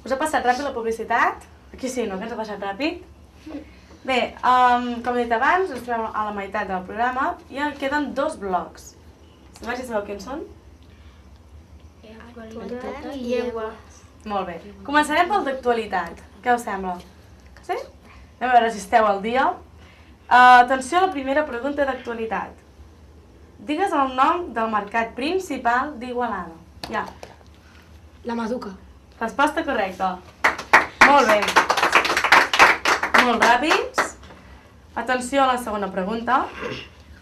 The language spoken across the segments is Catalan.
Us ha passat ràpid la publicitat? Aquí sí, no? Que ens ha passat ràpid? Bé, com he dit abans, ens trobem a la meitat del programa i queden 2 blocs. Sabeu quins són? Actualitat i llengua. Molt bé. Començarem pel d'actualitat. Què us sembla? Sí? Anem a veure si esteu al dia. Atenció a la primera pregunta d'actualitat. Digues el nom del mercat principal d'Igualada. Ja. La Maduca. Resposta correcta. Molt bé. Molt ràpids. Atenció a la segona pregunta.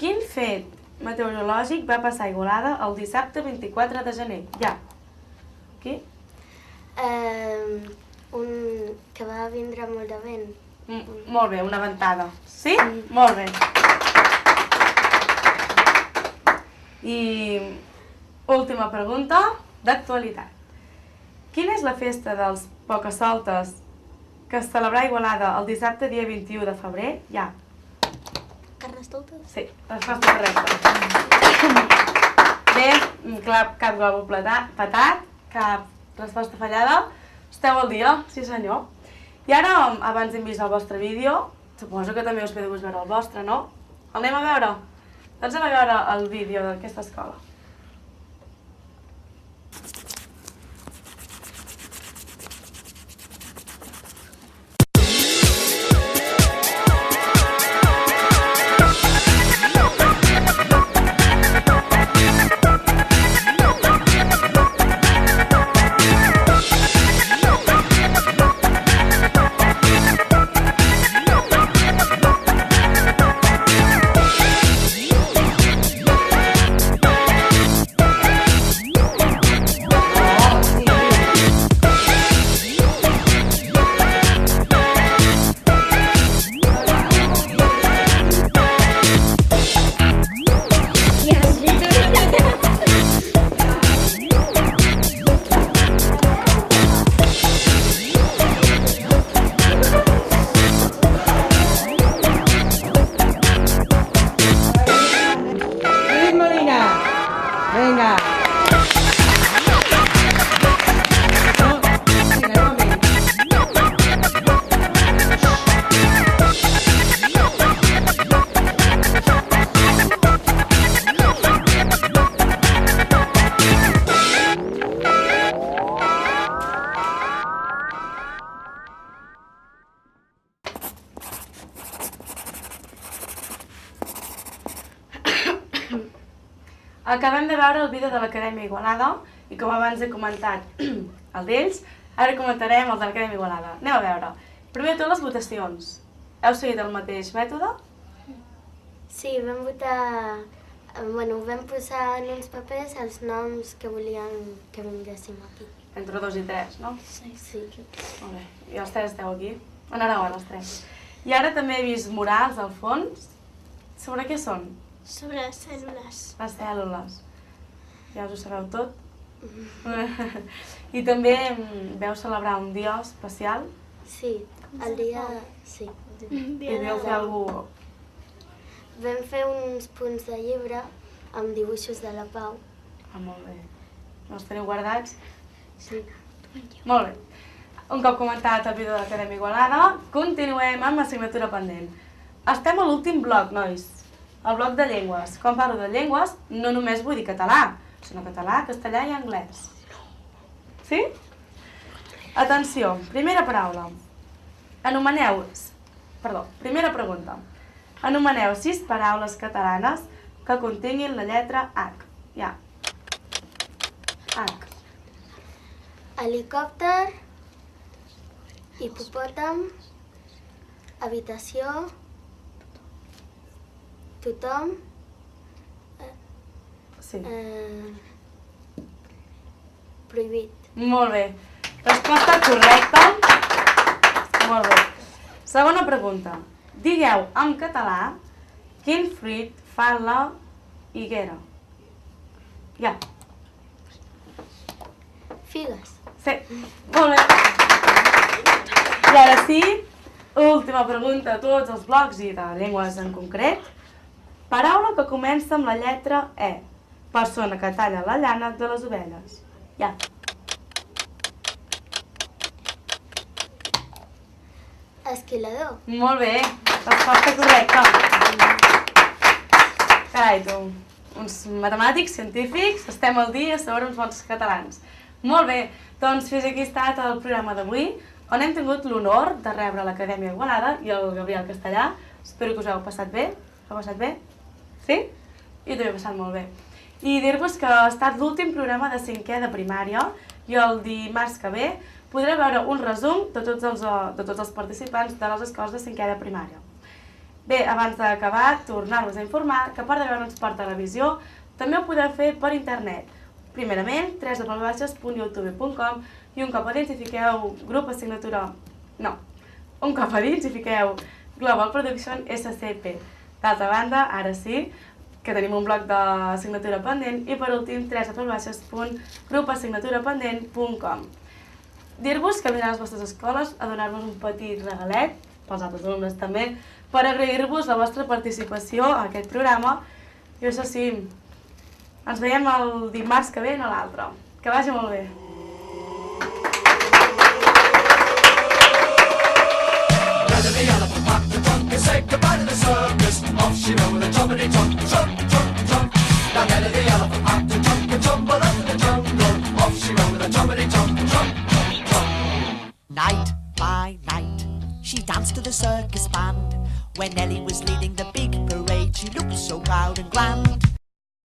Quin fet meteorològic va passar a Igualada el dissabte 24 de gener? Ja. Aquí? Que va vindre molt de vent. Molt bé, una ventada. Sí? Molt bé. I última pregunta d'actualitat. Quina és la festa dels Pocasoltes que es celebrarà a Igualada el dissabte dia 21 de febrer? Ja. Carnestoltes? Sí, resposta correcta. Bé, cap globus petat, cap resposta fallada. Esteu al dia? Sí senyor. I ara, abans hem vist el vostre vídeo, suposo que també us ve de gust veure el vostre, no? El anem a veure? Doncs anem a veure el vídeo d'aquesta escola. Acabem de veure el vídeo de l'Acadèmia Igualada i com abans he comentat el d'ells, ara comentarem el de l'Acadèmia Igualada. Anem a veure. Primer de tot les votacions. Heu seguit el mateix mètode? Sí, vam votar... vam posar en uns papers els noms que volien que vinguéssim aquí. Entre 2 i 3, no? Sí. Molt bé. I els 3 esteu aquí? Enhorabona, els 3. I ara també he vist murals al fons. Sobre què són? Sobre cèl·lules. Les cèl·lules. Ja us ho sabeu tot? I també veu celebrar un dia especial? Sí, el dia... Sí. I veu fer alguna cosa? Vam fer uns punts de llibre amb dibuixos de la Pau. Molt bé. Els teniu guardats? Sí. Molt bé. Un cop comentat el vídeo de l'Acadèmia Igualada, continuem amb l'assignatura pendent. Estem a l'últim bloc, nois. El bloc de llengües. Quan parlo de llengües, no només vull dir català, sinó català, castellà i anglès. Sí? Atenció, primera paraula. Primera pregunta. Anomeneu 6 paraules catalanes que continguin la lletra H. Ja. H. Helicòpter, hipopòtam, habitació, tothom, Sí. prohibit. Molt bé. Resposta correcta. Molt bé. Segona pregunta. Digueu en català quin fruit fa la higuera. Ja. Figues. Sí. Molt bé. I ara sí, última pregunta a tots els blocs i de llengües en concret. Paraula que comença amb la lletra E. Persona que talla la llana de les ovelles. Ja. esquilador. Molt bé, resposta correcta. Carai, tu, uns matemàtics, científics, estem al dia sobre uns bons catalans. Molt bé, doncs fins aquí ha estat el programa d'avui, on hem tingut l'honor de rebre l'Acadèmia Igualada i el Gabriel Castellà. Espero que us heu passat bé. Heu passat bé? Sí? Jo també he passat molt bé. I dir-vos que ha estat l'últim programa de 5è de primària i el dimarts que ve podreu veure un resum de tots els participants de les escoles de 5è de primària. Bé, abans d'acabar, tornar-vos a informar que a part de veure'ns per televisió, també ho podeu fer per internet. Primerament, www.youtube.com i un cop a dins hi fiqueu grup assignatura... No, un cop a dins hi fiqueu Global Production SCP. D'altra banda, ara sí, que tenim un bloc d'assignatura pendent i per últim, www.grupassignaturaPendent.com. Dir-vos que vindran a les vostres escoles a donar-vos un petit regalet, pels altres alumnes també, per agrair-vos la vostra participació a aquest programa. I això sí, ens veiem el dimarts que ve, no l'altre. Que vagi molt bé. The elephant packed the trunk and said goodbye to the circus. Off she rode, a trumpety trunk, trunk, trunk.